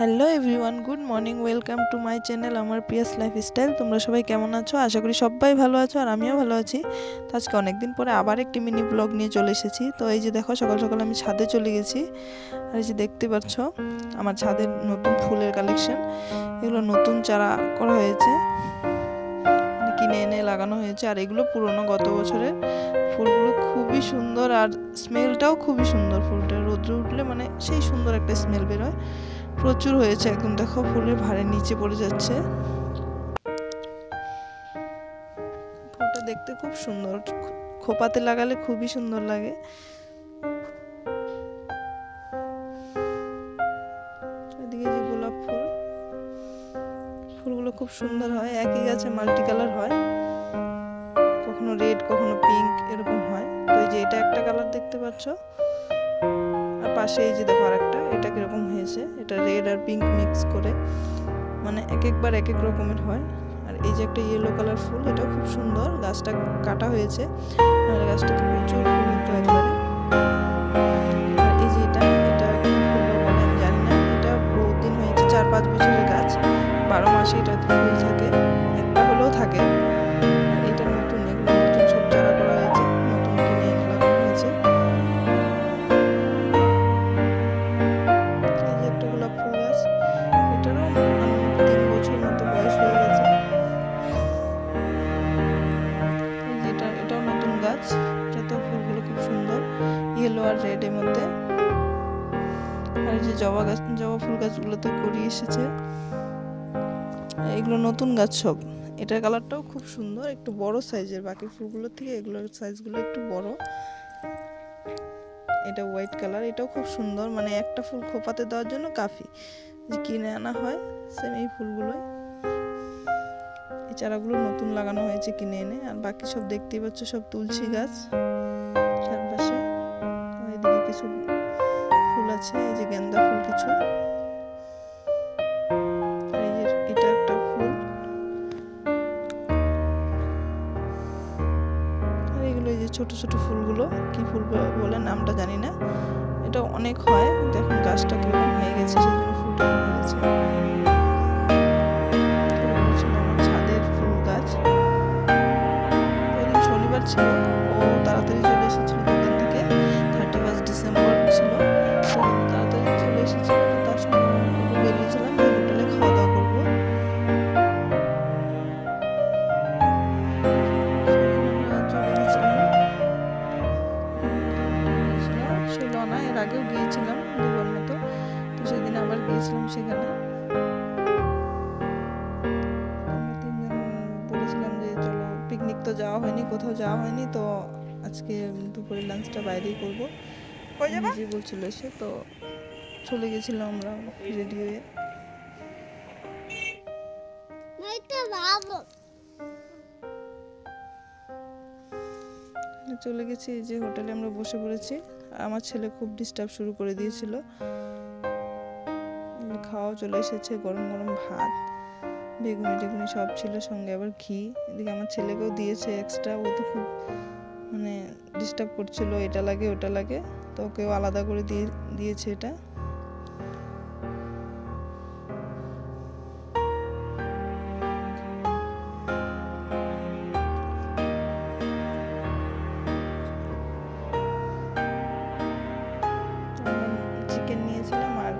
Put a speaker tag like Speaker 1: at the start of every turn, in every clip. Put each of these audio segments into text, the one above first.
Speaker 1: Hello everyone, good morning. Welcome to my channel আমার পিয়াস lifestyle. তোমরা সবাই কেমন আছো? আশা করি সবাই ভালো আছো আর আমিও ভালো আছি। তো আজকে অনেকদিন পরে আবার একটি মিনি ব্লগ নিয়ে চলে এসেছি। তো এই যে দেখো, সকাল সকাল আমি ছাদে চলে গেছি। আর এই যে দেখতে পাচ্ছ আমার ছাদের নতুন ফুলের কালেকশন। এগুলো নতুন চারা করা হয়েছে, কিনে এনে লাগানো হয়েছে। আর এগুলো পুরনো গত বছরের ফুলগুলো, খুবই সুন্দর আর স্মেলটাও খুবই সুন্দর। ফুলটা রোদ্রে উঠলে মানে সেই সুন্দর একটা স্মেল বেরোয়। প্রচুর হয়েছে একদম, দেখো ফুলের ভারে নিচে পড়ে যাচ্ছে। ফুলটা দেখতে খুব সুন্দর, খোপাতে লাগালে খুবই সুন্দর লাগে। এদিকে যে গোলাপ ফুল, ফুলগুলো খুব সুন্দর হয়। একই গাছে মাল্টি কালার হয়, কখনো রেড কখনো পিঙ্ক এরকম হয়। তো এই যে এটা একটা কালার দেখতে পাচ্ছ, আর পাশে এই যে দেখো আরেকটা, এটা কিরকম হয়েছে, এটা রেড আর পিঙ্ক মিক্স করে, মানে এক একবার এক এক রকমের হয়। আর এই যে একটা ইয়েলো কালার ফুল, এটাও খুব সুন্দর। গাছটা কাটা হয়েছে, নাহলে গাছটাতে প্রচুর ফুল হতো একবারে। আর এই যে এটা কি ফুল বলে আমি জানি না, এটা বহুত দিন হয়েছে, 4-5 বছরের গাছ, 12 মাসে এটা ফুল থাকে, একটা হলেও থাকে। এটা নতুন, এগুলো নতুন সব চারা করা হয়েছে, নতুন কিনে এনে লাগানো হয়েছে। এই যে একটা গোলাপ ফুল গাছ, এটারও 3 বছর মতো বয়স হয়ে গেছে। এটাও নতুন গাছ, এটাতেও ফুলগুলো খুব সুন্দর, ইয়েলো আর রেড এর মধ্যে। আর এই যে জবা ফুল গাছগুলোতে কড়ি এসেছে। এগুলো নতুন গাছ সব। এটার কালারটাও খুব সুন্দর, একটু বড় সাইজের, বাকি ফুলগুলোর থেকে এগুলোর সাইজগুলো একটু বড়। এটা হোয়াইট কালার, এটাও খুব সুন্দর, মানে একটা ফুল খোপাতে দেওয়ার জন্য কাফি। যে কিনে আনা হয় সেম এই ফুলগুলোই। এই চারাগুলো নতুন লাগানো হয়েছে কিনে এনে। আর বাকি সব দেখতেই পাচ্ছ, সব তুলসী গাছ চারপাশে। এদিকে কিছু ফুল আছে, এই যে গেন্দা ফুল কিছু। এই যে এটা একটা ফুল। আর এগুলো এই যে ছোট ছোট ফুলগুলো, কি ফুল বলে নামটা জানি না। এটা অনেক হয়, দেখুন গাছটা কিরকম হয়ে গেছে, সেজন্য ফুলটা হয়ে গেছে। ছাদের ফুল গাছ। ওইদিন শনিবার ছিল, ও তাড়াতাড়ি চলে এসেছিল দোকান থেকে, 31 ডিসেম্বর ছিল, তাড়াতাড়ি চলে এসেছিল। তার সঙ্গে বেরিয়েছিলাম যে হোটেলে খাওয়া দাওয়া করবো। শিলনা এর আগেও গিয়েছিলাম 2বার মতো, তো সেদিন আবার গিয়েছিলাম সেখানে। আমরা 3জন বলেছিলাম যে চলো পিকনিক, তো যাওয়া হয়নি, কোথাও যাওয়া হয়নি, তো আজকে দুপুরের লাঞ্চটা বাইরেই করবো নিজে বলছিল এসে। তো চলে গেছিলাম আমরা রেডি হয়ে। চলে গেছি, যে হোটেলে আমরা বসে পড়েছি। আমার ছেলে খুব ডিস্টার্ব শুরু করে দিয়েছিল। খাওয়াও চলে এসেছে, গরম গরম ভাত, বেগুনি টেগুনি সব ছিল, সঙ্গে আবার ঘি। এদিকে আমার ছেলেকেও দিয়েছে এক্সট্রা, ও তো খুব মানে ডিস্টার্ব করছিল, এটা লাগে ওটা লাগে, তো ওকেও আলাদা করে দিয়েছে এটা। চিকেন নিয়েছিলাম আর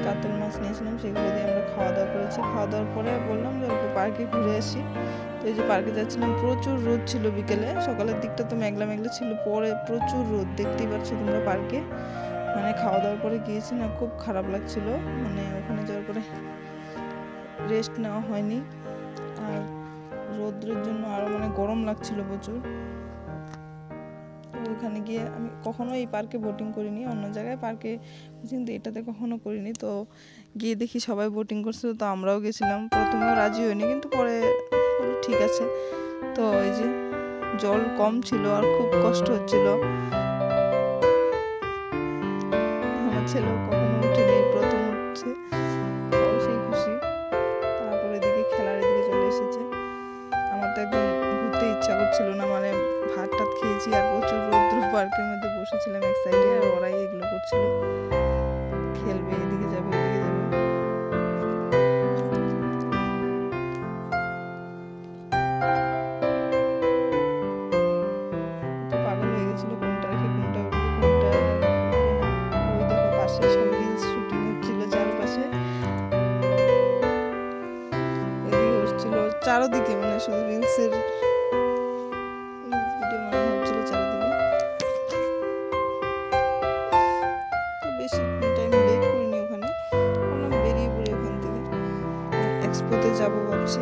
Speaker 1: কাতল মাছ নিয়েছিলাম, সেগুলো দিয়ে আমরা খাওয়া দাওয়া করেছি। খাওয়া দাওয়ার পরে বললাম যে অল্প পার্কে ঘুরে আসি। তো এই যে পার্কে যাচ্ছিলাম, প্রচুর রোদ ছিল বিকেলে, সকালের দিকটা তো মেঘলা মেঘলা ছিল, পরে প্রচুর রোদ, দেখতেই পাচ্ছ তোমরা পার্কে। মানে খাওয়া দাওয়ার পরে গিয়েছি না, খুব খারাপ লাগছিল, মানে ওখানে যাওয়ার পরে রেস্ট নেওয়া হয়নি, আর রোদ্রের জন্য আরও মানে গরম লাগছিল প্রচুর। ওখানে গিয়ে আমি কখনো এই পার্কে বোটিং করিনি, অন্য জায়গায় পার্কে, কিন্তু এটাতে কখনো করিনি। তো গিয়ে দেখি সবাই বোটিং করছিল, তো আমরাও গেছিলাম। প্রথমেও রাজি হইনি, কিন্তু পরে ঠিক আছে। তো এই যে জল কম ছিল আর খুব কষ্ট হচ্ছিল। আমার ছেলেও কখনো উঠেনি, প্রথম উঠছে, সেই খুশি। তারপরে এদিকে খেলার এদিকে চলে এসেছে। আমার তো একদম ঘুরতে ইচ্ছা করছিল না, মানে ভাত টাত খেয়েছি আর প্রচুর রৌদ্র, পার্কের মধ্যে বসেছিলাম এক সাইডে, আর ওরাই এগুলো করছিল, খেলবে, এদিকে যাবে ওদিকে যাবে। চারদিকে মানে শুধু রিলসের ভিডিও বানানো হচ্ছিল চারদিকে। তো বেশি টাইম লেট করিনি ওখানে, বললাম বেরিয়ে পড়ি ওখান থেকে, এক্সপোতে যাবো ভাবছি।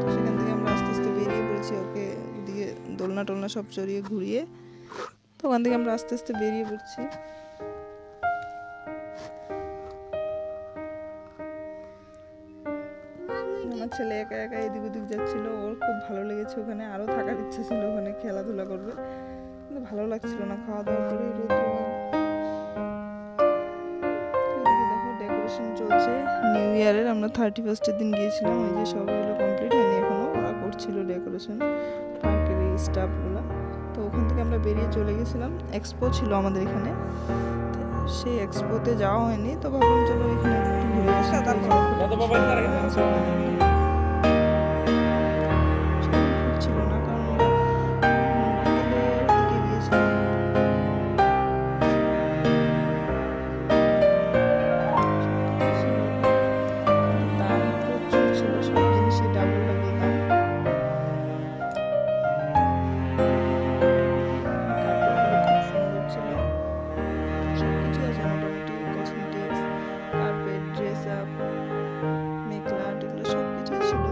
Speaker 1: তো সেখান থেকে আমরা আস্তে আস্তে বেরিয়ে পড়েছি, ওকে ওদিকে দোলনা টোলনা সব চড়িয়ে ঘুরিয়ে। তো ওখান থেকে আমরা আস্তে আস্তে বেরিয়ে পড়ছি। আমার ছেলে একা একা এদিক ওদিক যাচ্ছিল, ওর খুব ভালো লেগেছে ওখানে, আরো থাকার ইচ্ছা ছিল ওখানে, খেলাধুলা করবে, কিন্তু ভালো লাগছিল না খাওয়া দাওয়ার পরে রোদ। দেখো ডেকোরেশন চলছে নিউ ইয়ারের, আমরা 31 দিন গিয়েছিলাম, ওই যে সবগুলো কমপ্লিট হয়নি এখনো, ওরা করছিল ডেকোরেশন পার্কের এই স্টাফগুলো। তো ওখান থেকে আমরা বেরিয়ে চলে গেছিলাম, এক্সপো ছিল আমাদের এখানে, সেই এক্সপোতে যাওয়া হয়নি, তো ভাবলাম চলো এখানে একটু ঘুরে আসি। ছিল না কারণ আমরা বিকেলের দিকে গিয়েছিলাম। দাম প্রচুর ছিল, সব জিনিসে ডাবল ডাবল দাম। সবকিছু আছে মোটামুটি, cosmetics, carpet, dress up, makeup art, এগুলো সবকিছুই ছিল।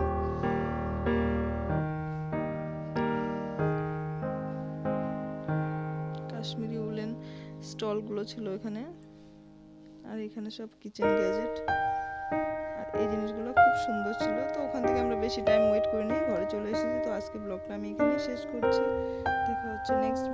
Speaker 1: কাশ্মীরি উলেন স্টলগুলো ছিল এখানে, আর এখানে সব কিচেন গ্যাজেট, আর এই জিনিসগুলো খুব সুন্দর ছিল। তো ওখান থেকে আমরা বেশি টাইম ওয়েট করিনি, ঘরে চলে এসেছি। তো আজকে ব্লগটা আমি এখানে শেষ করছি, দেখা হচ্ছে নেক্সট